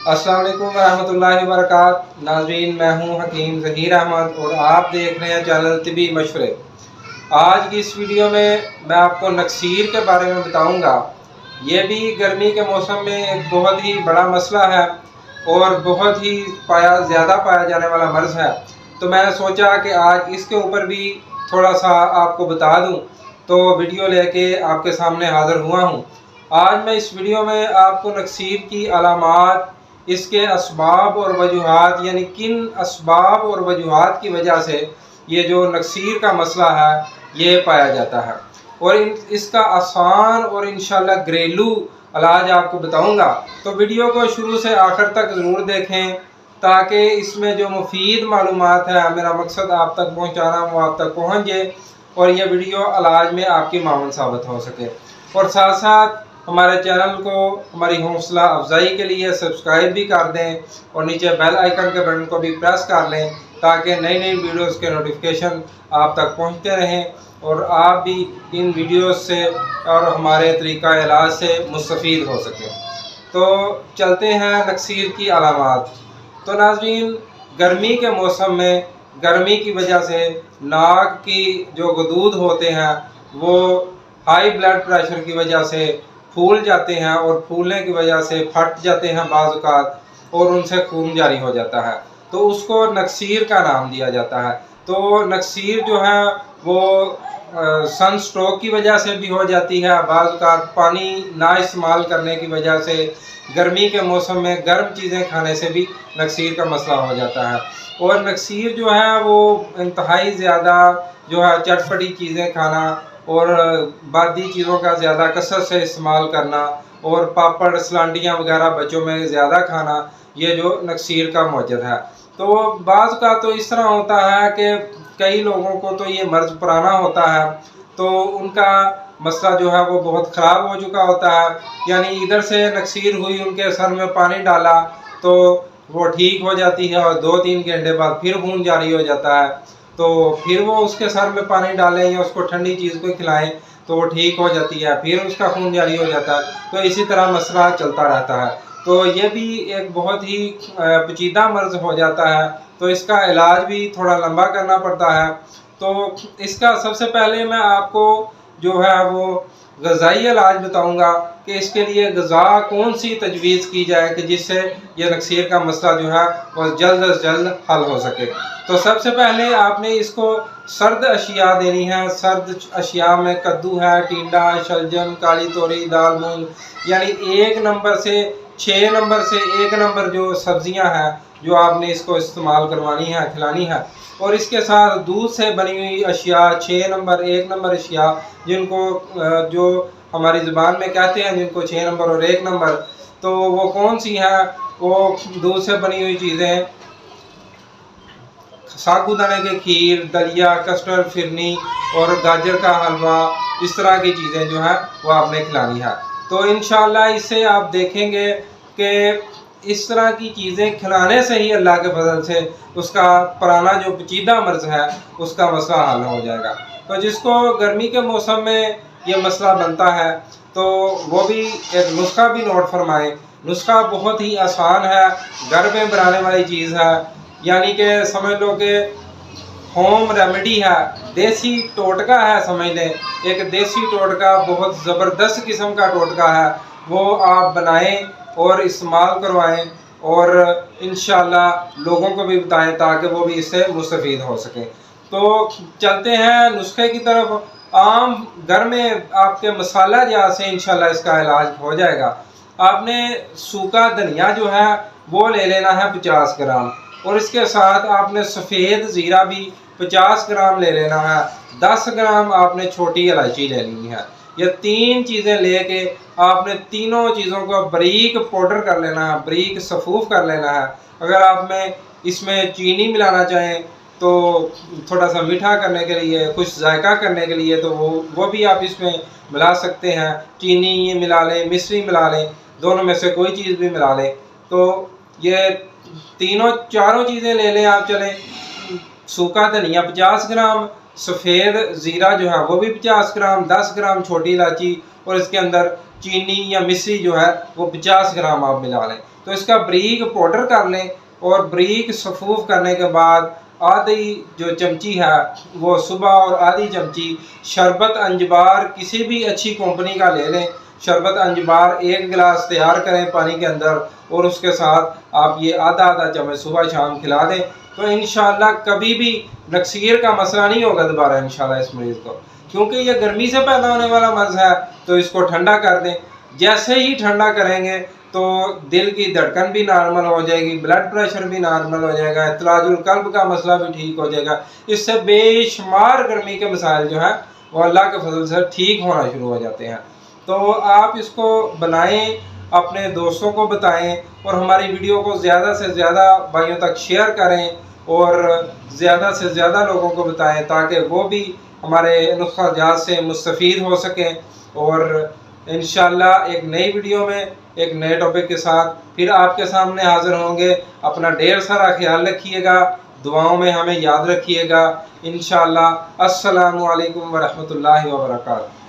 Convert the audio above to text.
अस्सलाम वालेकुम रहमतुल्लाहि व बरकात। नाज़रीन, मैं हूं हकीम ज़हीर अहमद और आप देख रहे हैं चैनल तिबी मशवरे। आज की इस वीडियो में मैं आपको नक्सीर के बारे में बताऊंगा। ये भी गर्मी के मौसम में एक बहुत ही बड़ा मसला है और बहुत ही ज़्यादा पाया जाने वाला मर्ज़ है। तो मैंने सोचा कि आज इसके ऊपर भी थोड़ा सा आपको बता दूं, तो वीडियो लेके आपके सामने हाज़िर हुआ हूं। आज मैं इस वीडियो में आपको नक्सीर की अलामात, इसके असबाब और वजूहात, यानी किन असबाब और वजूहात की वजह से ये जो नक्सीर का मसला है ये पाया जाता है, और इसका आसान और इंशाल्लाह घरेलू इलाज आपको बताऊंगा। तो वीडियो को शुरू से आखिर तक ज़रूर देखें ताकि इसमें जो मुफीद मालूमात है, मेरा मकसद आप तक पहुंचाना, वो आप तक पहुंच जाए और ये वीडियो इलाज में आपकी मावन साबित हो सके। और साथ साथ हमारे चैनल को हमारी हौसला अफजाई के लिए सब्सक्राइब भी कर दें और नीचे बेल आइकन के बटन को भी प्रेस कर लें ताकि नई नई वीडियोस के नोटिफिकेशन आप तक पहुंचते रहें और आप भी इन वीडियोस से और हमारे तरीक़ा इलाज से मुस्तफ़ीद हो सकें। तो चलते हैं नक्सीर की अलामात। तो नाज़रीन, गर्मी के मौसम में गर्मी की वजह से नाक की जो गदूद होते हैं वो हाई ब्लड प्रेशर की वजह से फूल जाते हैं और फूलने की वजह से फट जाते हैं बाज़ औक़ात और उनसे खून जारी हो जाता है, तो उसको नक्सीर का नाम दिया जाता है। तो नक्सीर जो है वो सन स्ट्रोक की वजह से भी हो जाती है, बाज़ औक़ात पानी ना इस्तेमाल करने की वजह से, गर्मी के मौसम में गर्म चीज़ें खाने से भी नक्सीर का मसला हो जाता है। और नक्सीर जो है वो इंतहाई ज़्यादा जो है चटपटी चीज़ें खाना और बादी चीज़ों का ज़्यादा कसरत से इस्तेमाल करना और पापड़ सलांटियाँ वगैरह बच्चों में ज़्यादा खाना, ये जो नक्सीर का मौजद है। तो बाज़ का तो इस तरह होता है कि कई लोगों को तो ये मर्ज़ पुराना होता है, तो उनका मसला जो है वो बहुत ख़राब हो चुका होता है, यानी इधर से नक्सीर हुई, उनके सर में पानी डाला तो वो ठीक हो जाती है और 2-3 घंटे बाद फिर खून जारी हो जाता है। तो फिर वो उसके सर में पानी डालें या उसको ठंडी चीज़ को खिलाएं तो वो ठीक हो जाती है, फिर उसका खून जारी हो जाता है। तो इसी तरह मसला चलता रहता है। तो ये भी एक बहुत ही पेचीदा मर्ज़ हो जाता है, तो इसका इलाज भी थोड़ा लंबा करना पड़ता है। तो इसका सबसे पहले मैं आपको जो है वो ग़ज़ाई इलाज बताऊंगा कि इसके लिए ग़ज़ा कौन सी तजवीज़ की जाए कि जिससे ये नक्सीर का मसला जो है वो जल्द से जल्द हल हो सके। तो सबसे पहले आपने इसको सर्द अशिया देनी है। सर्द अशिया में कद्दू है, टिंडा, शलजम, काली तोरी, दाल मूंग, यानी 1 नंबर से 6 नंबर से 1 नंबर जो सब्जियां हैं जो आपने इसको इस्तेमाल करवानी है, खिलानी है। और इसके साथ दूध से बनी हुई अशिया 6 नंबर 1 नंबर अशिया, जिनको जो हमारी ज़ुबान में कहते हैं जिनको 6 नंबर और 1 नंबर, तो वो कौन सी हैं? वो दूध से बनी हुई चीज़ें, साबूदाने की खीर, दलिया, कस्टर्ड, फिरनी और गाजर का हलवा, इस तरह की चीज़ें जो है वो आपने खिलानी है। तो इंशाअल्लाह इससे आप देखेंगे कि इस तरह की चीज़ें खिलाने से ही अल्लाह के फजल से उसका पुराना जो पेचीदा मर्ज़ है उसका मसला हल हो जाएगा। तो जिसको गर्मी के मौसम में ये मसला बनता है तो वो भी एक नुस्खा भी नोट फरमाएँ। नुस्खा बहुत ही आसान है, घर में बनाने वाली चीज़ है, यानी कि समझ लो कि होम रेमेडी है, देसी टोटका है, समझ लें। एक देसी टोटका, बहुत ज़बरदस्त किस्म का टोटका है, वो आप बनाएं और इस्तेमाल करवाएं और इंशाअल्लाह लोगों को भी बताएं ताकि वो भी इससे मुस्तफ़ीद हो सकें। तो चलते हैं नुस्खे की तरफ। आम घर में आपके मसाला जहाँ से इंशाअल्लाह इसका इलाज हो जाएगा। आपने सूखा धनिया जो है वो ले लेना है 50 ग्राम, और इसके साथ आपने सफ़ेद ज़ीरा भी 50 ग्राम ले लेना है। 10 ग्राम आपने छोटी इलायची ले लेनी है। ये 3 चीज़ें लेके आपने तीनों चीज़ों को बारीक पाउडर कर लेना है, बारीक सफ़ूफ़ कर लेना है। अगर आप में इसमें चीनी मिलाना चाहें तो थोड़ा सा मीठा करने के लिए, कुछ जायका करने के लिए, तो वो भी आप इसमें मिला सकते हैं। चीनी मिला लें, मिश्री मिला लें, दोनों में से कोई चीज़ भी मिला लें। तो ये तीनों चारों चीज़ें ले लें आप। चलें, सूखा धनिया 50 ग्राम, सफ़ेद ज़ीरा जो है वो भी 50 ग्राम, 10 ग्राम छोटी इलायची और इसके अंदर चीनी या मिश्री जो है वो 50 ग्राम आप मिला लें। तो इसका बारीक पाउडर कर लें और बारीक सफूफ करने के बाद आधी जो चमची है वो सुबह और आधी चमची शरबत अंजबार किसी भी अच्छी कंपनी का ले लें। शरबत अंजबार 1 गिलास तैयार करें पानी के अंदर और उसके साथ आप ये आधा आधा चम्मच सुबह शाम खिला दें, तो इंशाल्लाह कभी भी नक्सीर का मसला नहीं होगा दोबारा इंशाल्लाह इस मरीज़ को। क्योंकि ये गर्मी से पैदा होने वाला मर्ज़ है, तो इसको ठंडा कर दें। जैसे ही ठंडा करेंगे तो दिल की धड़कन भी नॉर्मल हो जाएगी, ब्लड प्रेशर भी नॉर्मल हो जाएगा, इत्तलाजुल कल्ब का मसला भी ठीक हो जाएगा। इससे बेशुमार गर्मी के मसाइल जो हैं वो अल्लाह के फजल से ठीक होना शुरू हो जाते हैं। तो आप इसको बनाएं, अपने दोस्तों को बताएं और हमारी वीडियो को ज़्यादा से ज़्यादा भाइयों तक शेयर करें और ज़्यादा से ज़्यादा लोगों को बताएं ताकि वो भी हमारे नुस्ख़ाजात से मुस्तफ़ीद हो सकें। और इंशाल्लाह एक नई वीडियो में एक नए टॉपिक के साथ फिर आपके सामने हाज़िर होंगे। अपना ढेर सारा ख्याल रखिएगा, दुआओं में हमें याद रखिएगा। इंशाल्लाह अस्सलामु अलैकुम व रहमतुल्लाहि व बरकातहू।